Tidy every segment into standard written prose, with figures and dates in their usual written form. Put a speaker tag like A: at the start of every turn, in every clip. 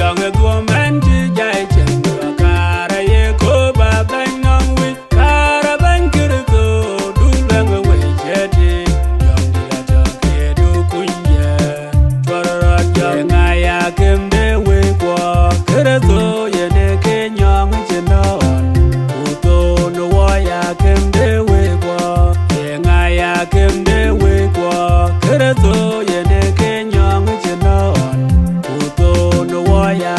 A: Young a woman to Jai Chandra Kara Yeko Baban Nongwi Karaban Kirito Dulang away Jetty Young Dilata Kedu Kunya Twarra Young Aya Kim De Wekwa Kirito Yene Kenyang Chinon Uto no Waya Kim De Wekwa Young Aya Kim De Wekwa Kirito Yene Kenyang Chinon Uto no Waya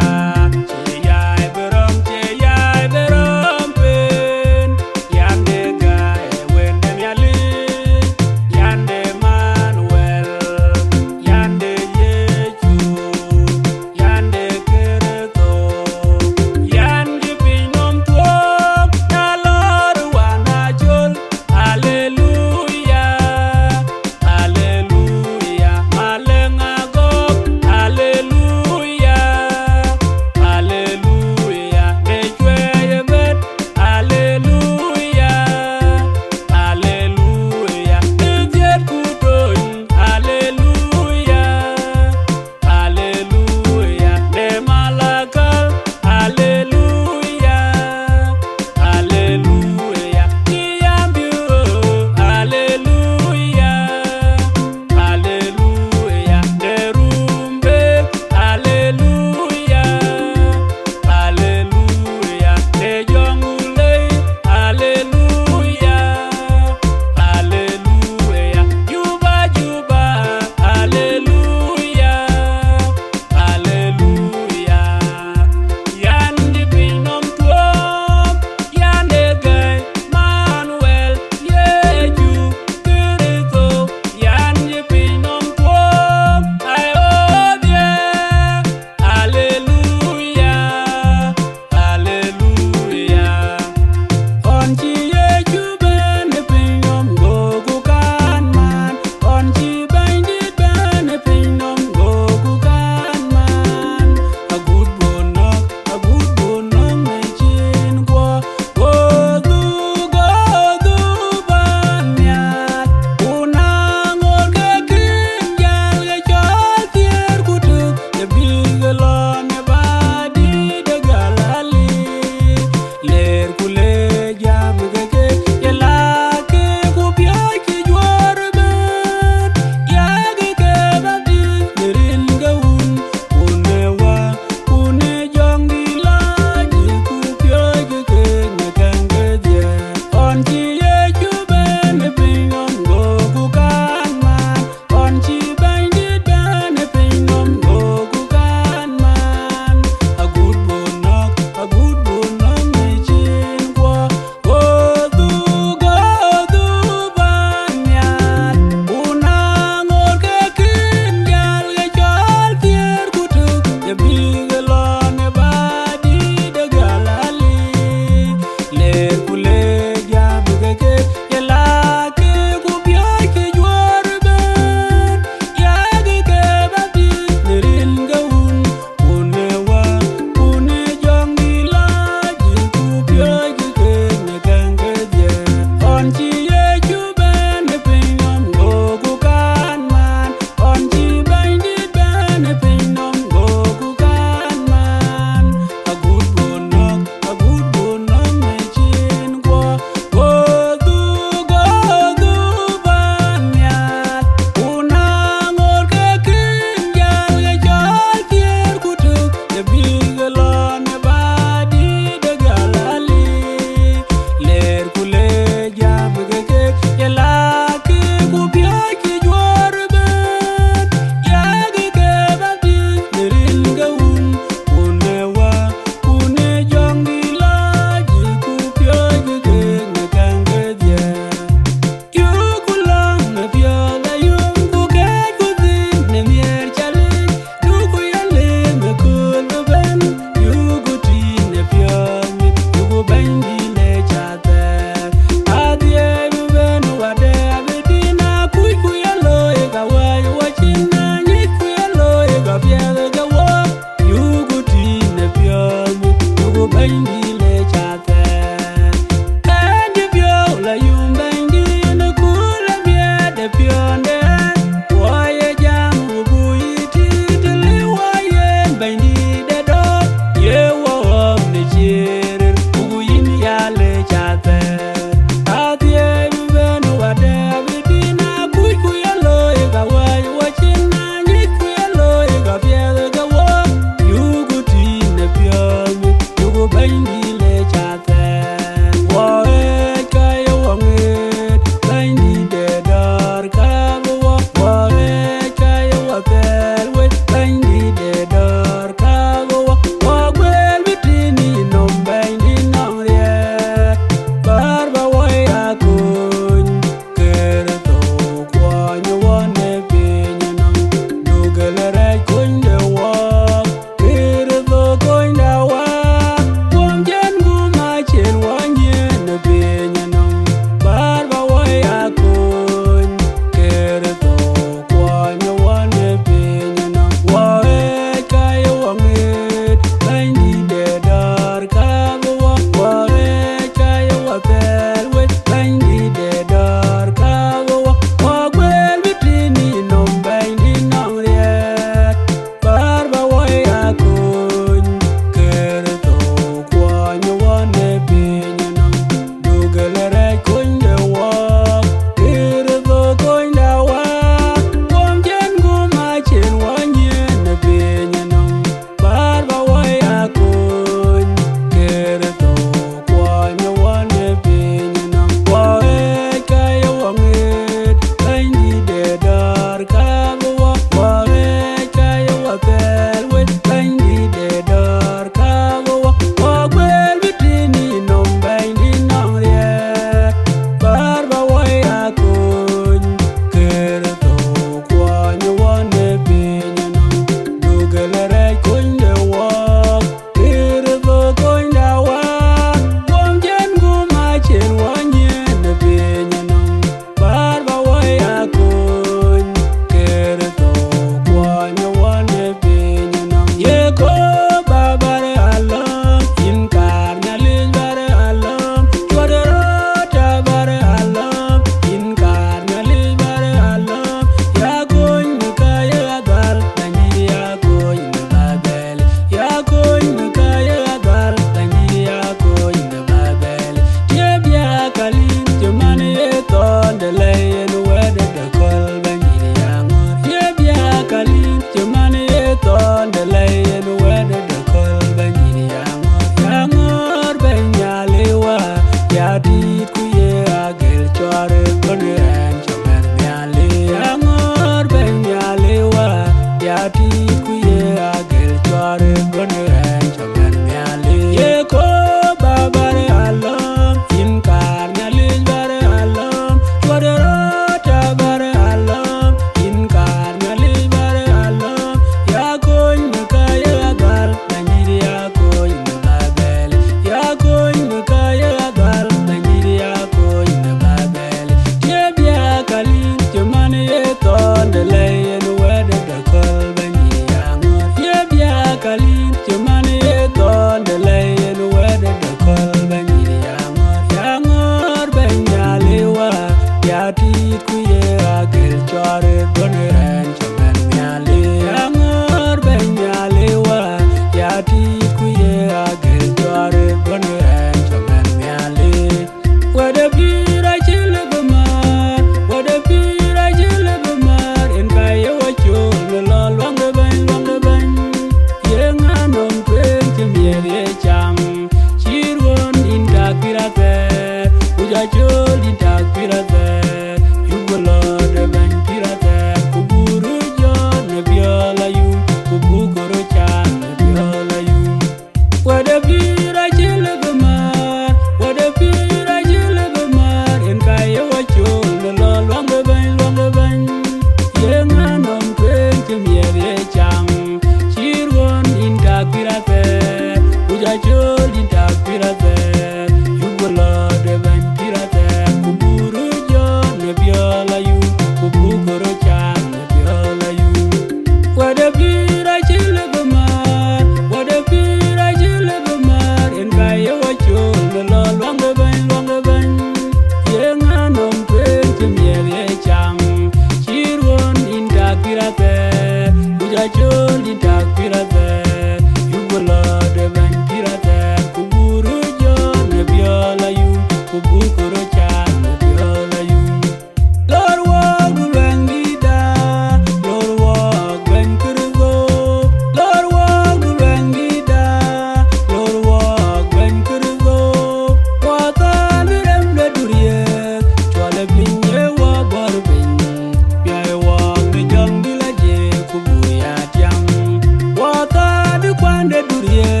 A: kwande durie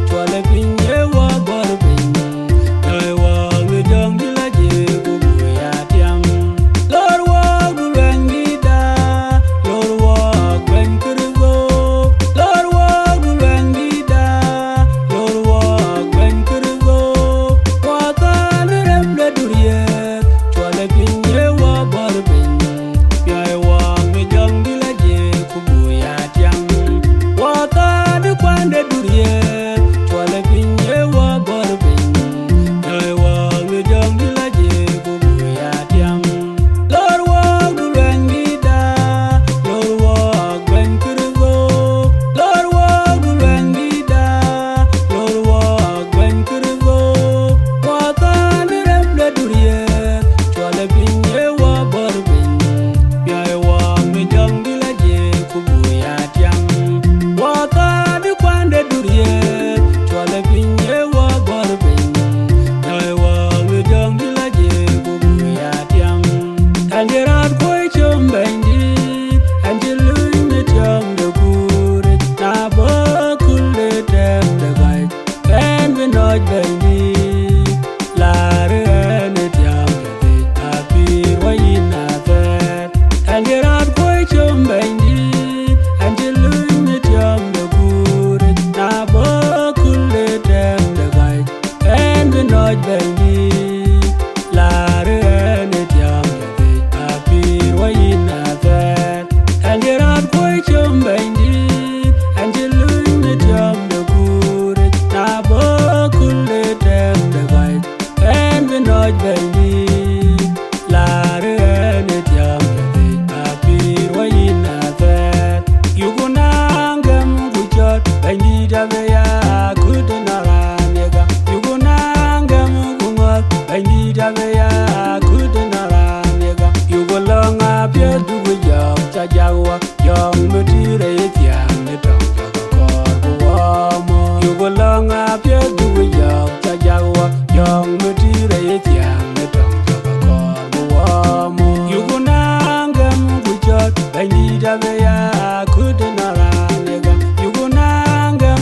A: chwale pinye wa bor piny Yoy wa mi jong dila je kubu ya tiam Lor wa gulwen gida Lor wa gwen kirgo Lor wa gulwen gida Lor wa gwen kirgo Wata nirem de durie chwale pinye wa bor piny Yoy wa mi jong dila je kubu ya tiam Wata di kwande durie chwale pinye wa bor piny Yoy wa mi jong dila je kubu ya tiam Lor wa gulwen gida Lor wa gwen kirgo Lor wa gulwen gida Lor wa gwen kirgo Wata nirem de durie chwale pinye wa bor piny Yoy wa mi jong dila je kubu ya tiam Wata di kwande durie chwale pinye wa bor piny Yoy wa mi jong dila je kubu ya tiam Kanjirat koi chom bendi Anjiluy mi tiam de kure Na ba kulle tem de gai Ken vinoj bendi Lare ene tiam de vi Apir wa yina ver Kanjirat koi chom bendi Anjiluy mi tiam de kure Na ba kulle tem de gai Ken vinoj bendi Lare ene tiam de vi Apir wa yina ver Kanjirat koi chom bendi Anjiluy mi tiam de kure Na ba kulle tem de gai Ken vinoj bendi Lare ene tiam de vi Apir wa yina ver Yugunangam kuchot bendi jabe ya kudenaranyega Yugunangam kungot bendi jabe ya kudenaranyega Yugolonga pye dugu yom chajawa yom mutire tiang ne tong jaga korbu wamo Yugolonga pye dugu yom chajawa yom mutire tiang ne tong jaga korbu wamo Yugunangam kuchot bendi jabe ya kudenaranyega Yugunangam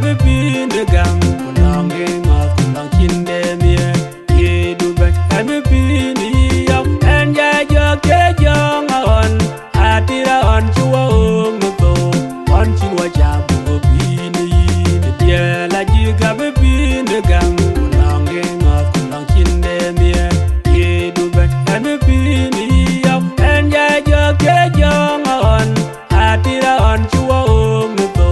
A: be bin de gam long ngot long chin de mie ye du be be bin yo en ya yo ke jong on atira on chuo no to on chin wa ja bu bin yi de la ji ga be bin de gam long ngot long chin de mie ye du be bin yo en ya yo ke jong on atira on chuo no to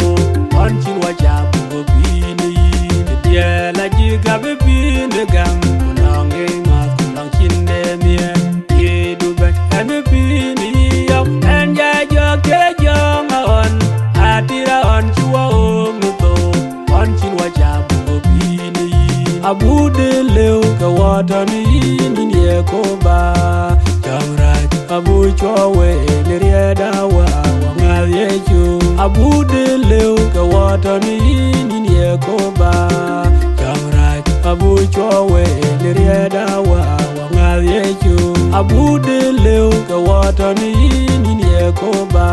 A: on chin wa ja bu bin yi de la ji ga be bin de gam long ngot long chin de mie ye du be bin yo en ya yo ke jong on atira on chuo no to on chin wa ja bu bin yi abu de leo ka wata ni ye ko ba jamra abu chowe le rieda wa nga ye chu abu de leo ka wata ni ye ko ba jamra abu chowe le rieda wa nga ye chu abu de leo ka wata ni ye ko ba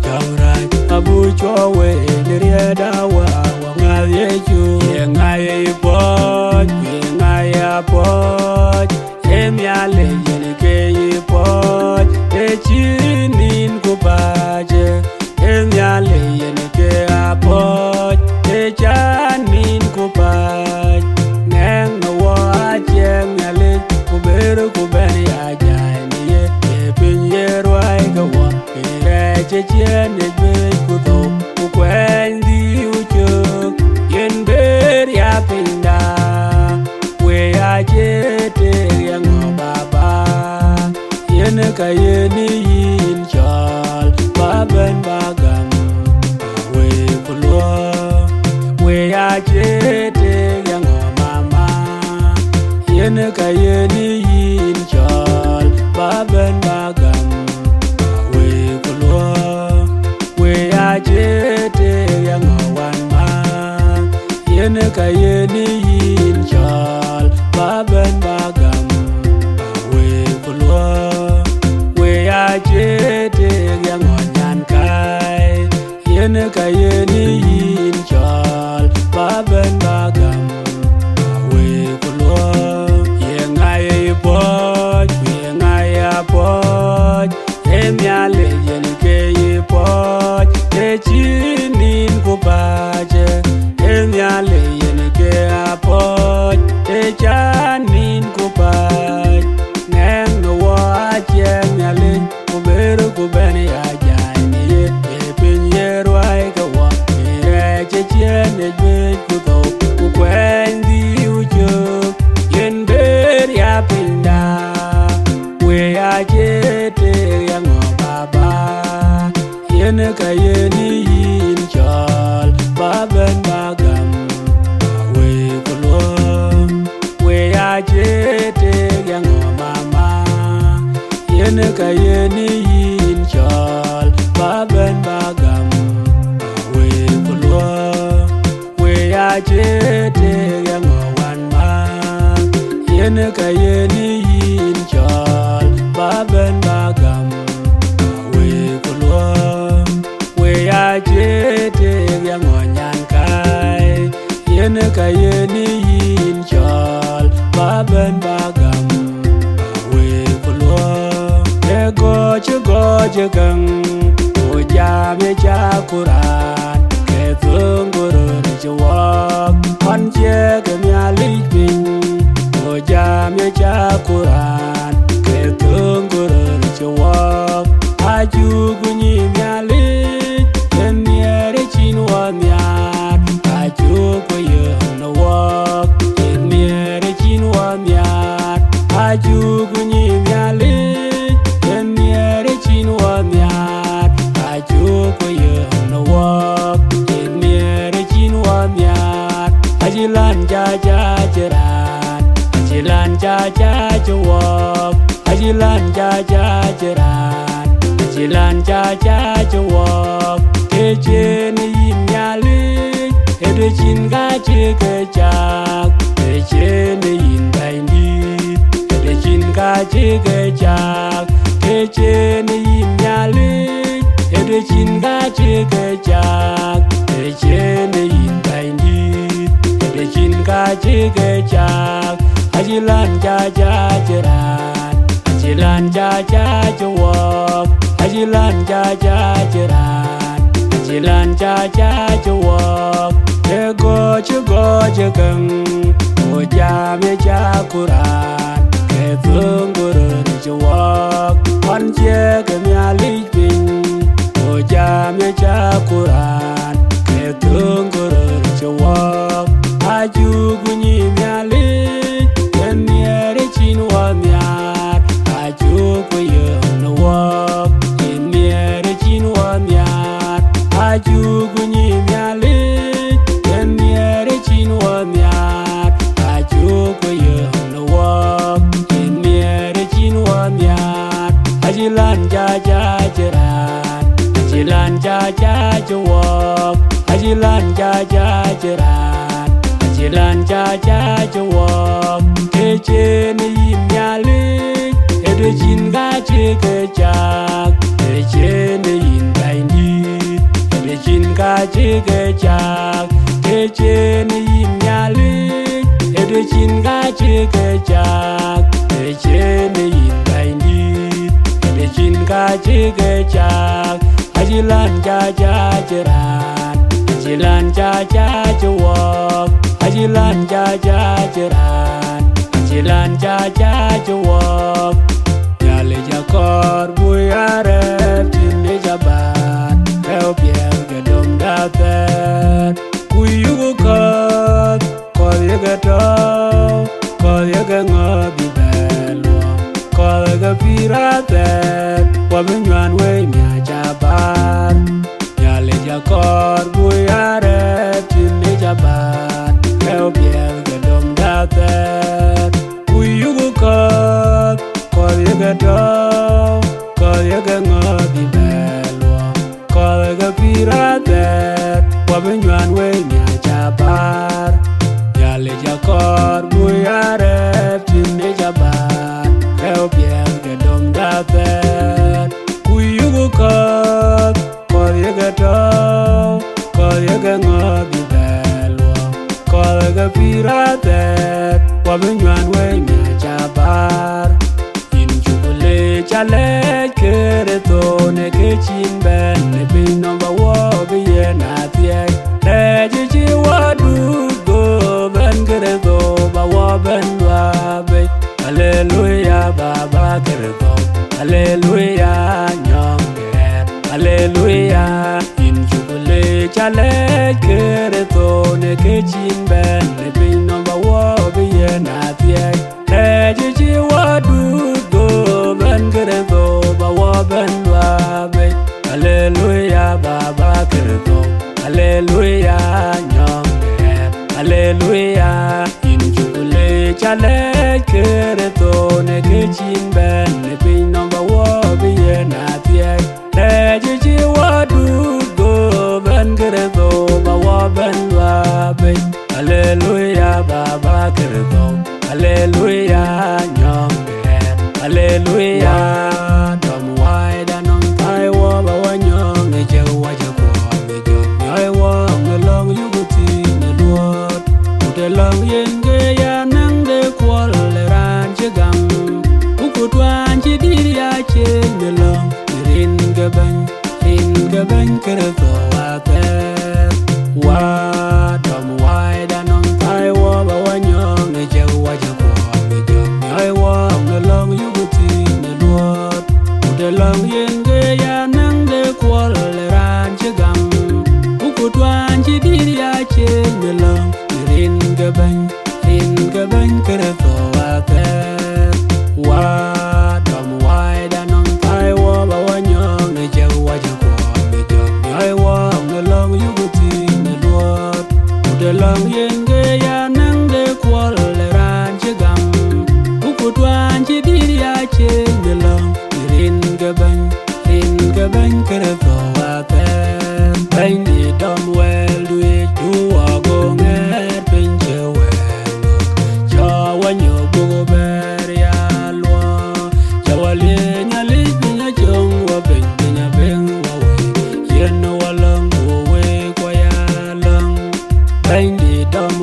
A: jamra abu chowe le rieda wa nga ye chu ye nga ye po nga ya po Emiale yene ke yipot chinin kupaje Emiale yene ke apot chanin kupaj Neng no wa cheng ale kuberu kubeni ajani ye pinye rwai gawa che chen be kuto kwendi uchuk yen ber ya pinda we ajete ka yeni yin chal baben bagam we kulwa we ya chete yang mama yen ka yeni yin chal baben bagam we kulwa we ya chete yang wan ma yen ka yeni yin chal baben bagam we kulwa chete yang nyan kai yen ka yeni yin chal baben bagam we kulwa yen ai po yen ai po emiale yen ke po chinin kupaje emiale yen ke po chanin kupaje neng no wa chen ale kuberu kubeni ajani ye pinye rwai gawa che chen be kuto kwendi ucho yen ber ya pinda we ya chete yang baba yen ka yeni yin chal baben bagam we kulwa we ya chete yang mama yen ka yeni yin chal baben bagam we kulwa we ya chete yang wan ma yen ka yeni yin chal baben bagam we kulwa we ya chete yang nyan kai yen ka yeni yin chal baben bagam we kulwa goje gang oja me cha kuran ke tunguru chwak on che ke mya lipin oja me cha kuran ke tunguru chwak aju kunyi mya lik ken yere chinwa mya aju ko ye no wak ken yere chinwa mya aju kunyi mya lik Ajilan jaja jerat, ajilan jaja jawab, ajilan jaja jerat, ajilan jaja jawab. Kejen imyalik, edecin gaje kejak, kejen imbaindit, edecin gaje kejak, kejen imyalik, edecin gaje kejak, kejen imbaindit. cha cha cha walk, ajilan cha cha cha ran, ajilan cha cha cha walk. Go cha kang, o cha me cha kuran, ke thunguru cha walk, on che ke me alipin, o cha me cha kuran, ke thunguru cha walk. Aju bunyi me alip, ken yere chin wa myar, aju kuyung walk, ken yere chin wa myar, aju bunyi me alip, ken yere chin wa myar, aju kuyung walk, ken yere chin wa myar. Ajilan cha cha chiran, ajilan cha cha walk, ajilan cha cha chiran, ajilan cha cha walk. Keche ni imyalik, edo chinga chike chak, keche ni inbaindit, edo chinga chike chak, keche ni imyalik, edo chinga chike chak, keche ni inbaindit, edo chinga chike chak. Ajilan cha cha chiran, ajilan cha cha walk, ajilan cha cha chiran, ajilan cha cha walk. Yale jakor buyare tinde jabat, kau pier gedom dapat. Kuyugu kot, kol yaga tau, kol yaga ngobi belwa, kol yaga piratet, wamenyuan we mia jabat. Yale jakor buyare tinde jabat, kau pier gedom dapat. Kuyugu kot, kol yaga tau, kol yaga ngobi belwa, kol yaga piratet, wamenyuan we mia jabat. Yale jakor buyare tinde jabat, kau pier gedom dapat. Kuyugu kot, kol yaga tau, kol yaga ngobi belwa, kol yaga piratet, wamenyuan we mia jabat. Injukule chale kereto ne kechin ben ne bin number wo biye na tie. Reji wadu go ben kereto ba wo ben wa be. Hallelujah baba kereto, hallelujah nyong ger, hallelujah. Injukule chale kereto ne kechin ben ne bin number wo biye na tie. Reji wadu go ben kereto ba wo ben wa be. Hallelujah baba kereto, hallelujah nyong ger, hallelujah. Injukule chale kereto ne kechin ben ne bin number wo biye na tie. Reji wadu go ben kereto ba wo ben wa be. Hallelujah baba kereto, hallelujah nyong ger, hallelujah. Dom wide anon tai wo ba wa nyong ne je wa je ko ne je nyai wo ne long yu gu ti ne luot. De long yen ge ya nang de kwol le ran che gam. Ku twan chi di ya che ne long rin ge ban kereto wa te. Wa dom wide anon tai wo ba wa nyong ne je wa je ko ne je nyai wo ne long yu gu ti ne luot. De long yen ge ya nang de kwol le ran che gam. Ku twan chi di ya che ne long rin ge ban kereto wa te. Wa dom wide anon tai wo ba wa nyong ne je wa je ko ne je nyai wo ne long yu gu ti ne luot. De long yen ge ya nang de kwol le ran che gam. Ku twan chi di ya che ne long rin ge ban kereto wa te. Bain di dom wel duit du wa go nget pinche wel. Cha wa nyo bugo ber ya lwa. Cha wa le nya le pinya chong wa pinya beng wa we. Yen wa lang wo we kwa ya lang. Bain di dom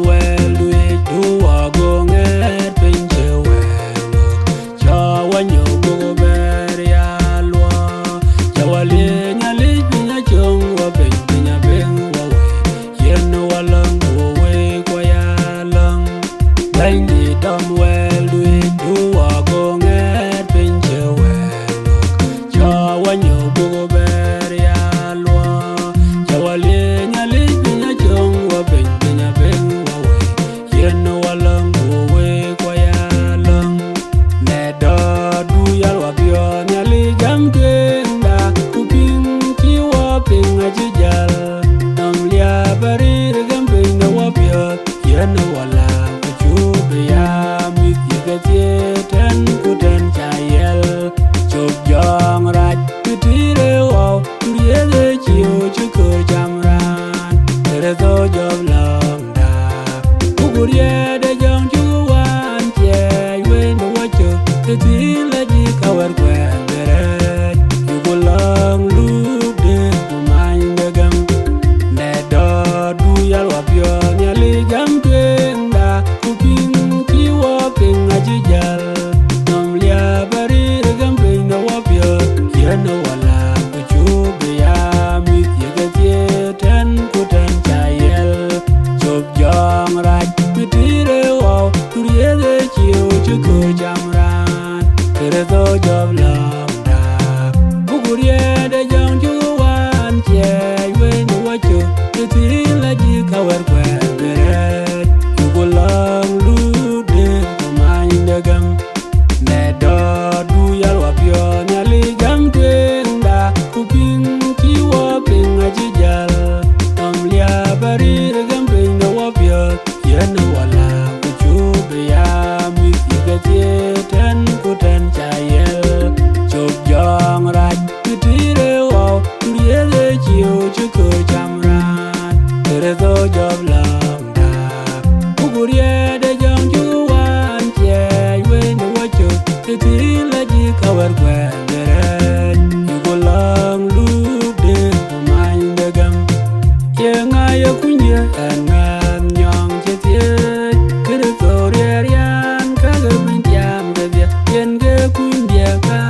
A: ti la ji ka wer kwe beret ku long lu de mai de gam ne do du yal wa pyo nya li gam twenda ku ping ki wo ping a ji jal tam lia bari gam ping no wa pyo yen wala ku chu be ya mi ki ga tie ten ku ten cha yel chop jong raj ku ti re wo ku ye le chiu chu ko cham ran re do job long da ku gu ye de jong chu wan che we no wa chu ti la ji ka wer kwe beret ku long lu de mai de gam ye nga ye ku ye an nyong che tie ke re so re yan ka ga min jam de yen ge ku ye ka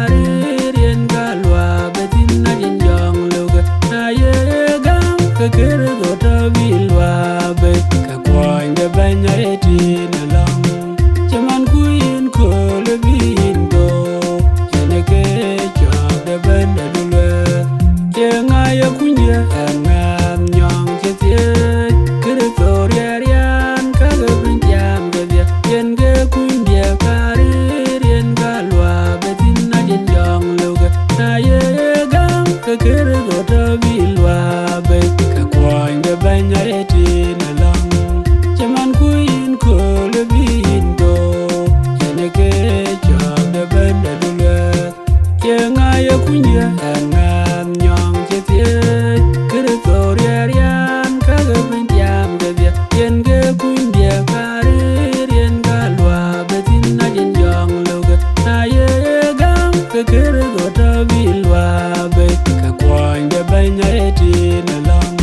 A: yen ga lwa be tin na yen jong lu ga na ye gam ka ke re do ta bi lwa be ka kwon de ban ya ti na long chaman ku yin ko le bin do yen ge cho de ban de lu le ye nga ye ku ye an nyong che tie ke re so re yan ka ga min jam de yen ge ku ye ka yen ga lwa be tin na yen jong lu ga na ye gam ka ke re do ta bi lwa be ka kwon de ban ya ti na long chaman ku yin ko le bin do yen ge cho de ban de lu le ye nga ye ku ye an nyong che tie ke re so re yan ka ga min jam de yen ge ku ye ka yen ga lwa be tin na yen jong lu ga na ye gam ka ke re do ta bi lwa be ka kwon de ban ya ti na long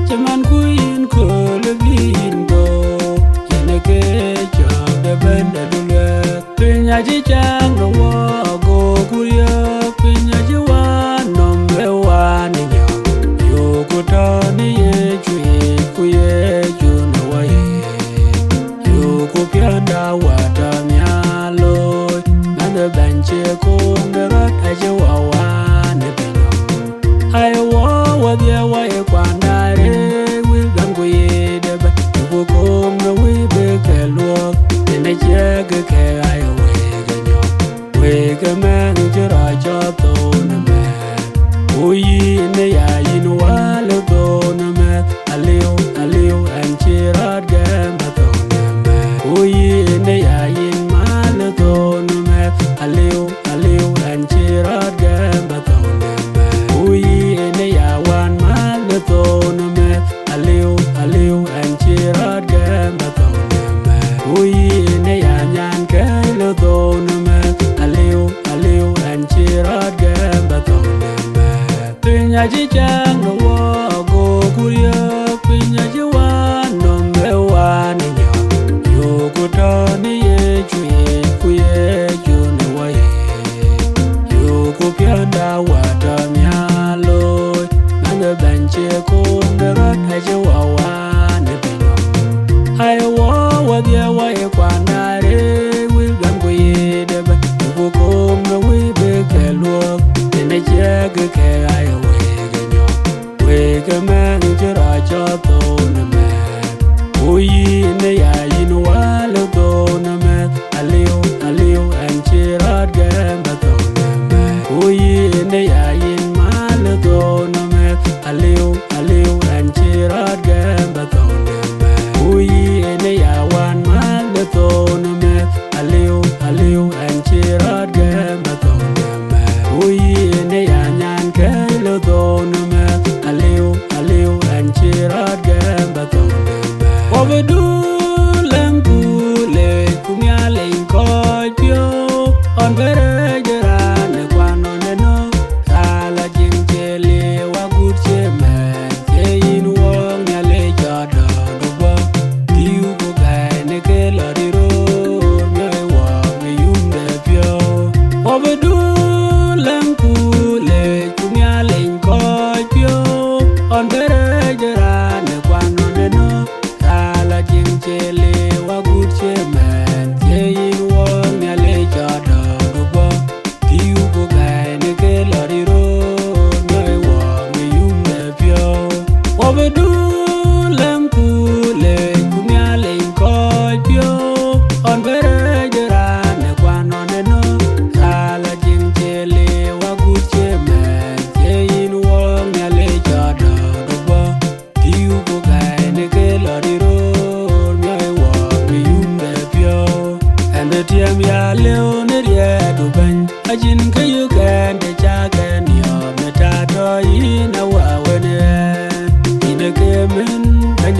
A: chaman ku yin ko le bin do yen ge cho de ban de lu le pinya ji chang no wo go ku yo pinya ji wa no me wa ni yo yo ku to ni ye chu na wa ye yo ku pya da wa ta nya lo na de ban che ko me ra ta je wa ne pe no ai wo wa dia wa e kwa na re wi gan ku ye de ba ku ko me wi be ke lo ne che ke ai we ke man je ra cho to na me ui ne ya yin wa lo to na me aliu an che ra ga ma to na me ui ne ya yin ma lo to na me aliu an che ra ga ma to na me ui ne ya wan ma lo to na me aliu an che ra ga ma to na me ui ne ya nyan ke lo to na me aliu an che ra ga ma to na me pinya ji chang no wo go ku yo pinya ji wa no me wa ni yo ku to ni ye chu na wa ye yo ku pya da wa ta nya lo na de ban che ko me ra ta je wa ne pe no ai wa dia wa e kwa na re wi gan ku ye de ba ku ko me wi be ke lo ne che ke ai we ke man je ra cho to na me ui ne ya yin wa lo to na me aliu an che ra ga ma to na me ui ne ya yin ma lo to na me aliu an che ra ga ma to na me ui ne ya wan ma lo to na me aliu an che ra ga ma to na me ui ne ya nyan ke lo to na me aliu an che ra ga ma to na me over do lang ku le ku mya le ko pyo on vere jera ne kwano ne no sala jing che le wa gut che me che yin wong nya le cha da du ba tiu ku ga ne ke la di ro me wa me yum ne pyo over do lang ku le ku mya le ko pyo on vere jera ne kwano ne no sala jing che le wa gut che me che yin wong nya le cha da du ba tiu ku ga ne ke la di ro me wa me yum ne pyo over do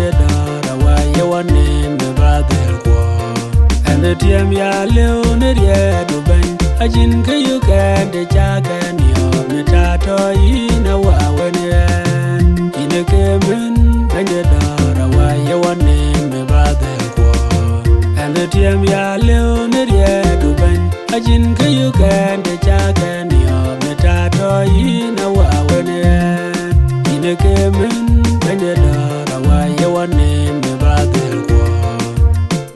A: banje dara wa yawane me badel kwa ane tiam ya leo ne riedu ben ajin kayu kende chaka niyo metato ina wawene ine kemen banje dara wa yawane me badel kwa ane tiam ya leo ne riedu ben ajin kayu kende chaka niyo metato ina wawene ine kemen banje dara wa yawane me badel kwa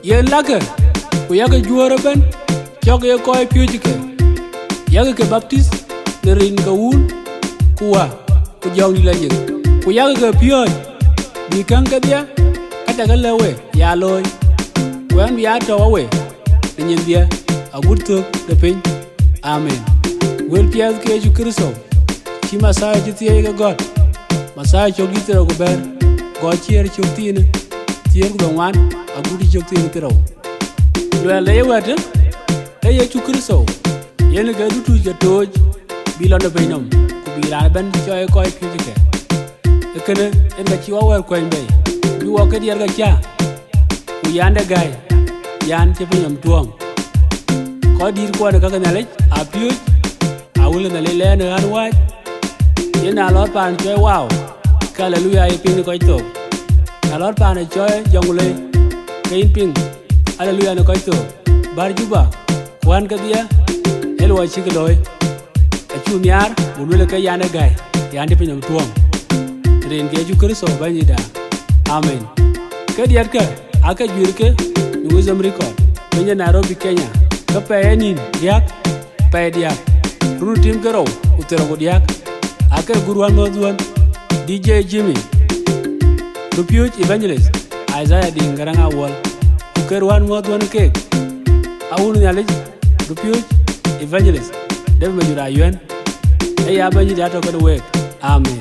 A: yen lake ku yaga juara ben chok ye koy pyujike yaga ke baptist ne rin ka wul kuwa ku jong ni la yek ku yaga ke pyoj bi kan ka dia kata ka lewe ya loy wen ya to we ne nyin dia agut to de pin amen wel piaz ke ju kristo chi masai ji tie ga god masai chok gi tero go ber go chier chok tine tien go wan agut chok tine tero Luella yewete eye chukristo yene ga dutu ga toj bilondo beinam ku biran ben choy koy pijike ekene en ga chiwa wer koy mbey bi wo ke dier ga cha ku yande gay yan te pinyam tuom ko dir ko de ga nale a piuj a wule nale le ne an wa yena lot pan choy wow hallelujah e pin koy to a lot pan choy jongule kein pin hallelujah no koy to bar juba wan ka dia elwa chikloy achu miar bulule ka yana gay yande pinyam tuom ren ge ju kristo banida amen ka diar ka aka jurke nu zamriko pinya Nairobi Kenya ka payenin yak paydia runu tim garo utero go diak aka gurwan modwan DJ Jimmy Rupiuch Evangelist Isaiah Dingaranga wol kerwan modwan kek awun nyalej Rupiuch Evangelist dev majura yuen eya banyi dato ko wek amen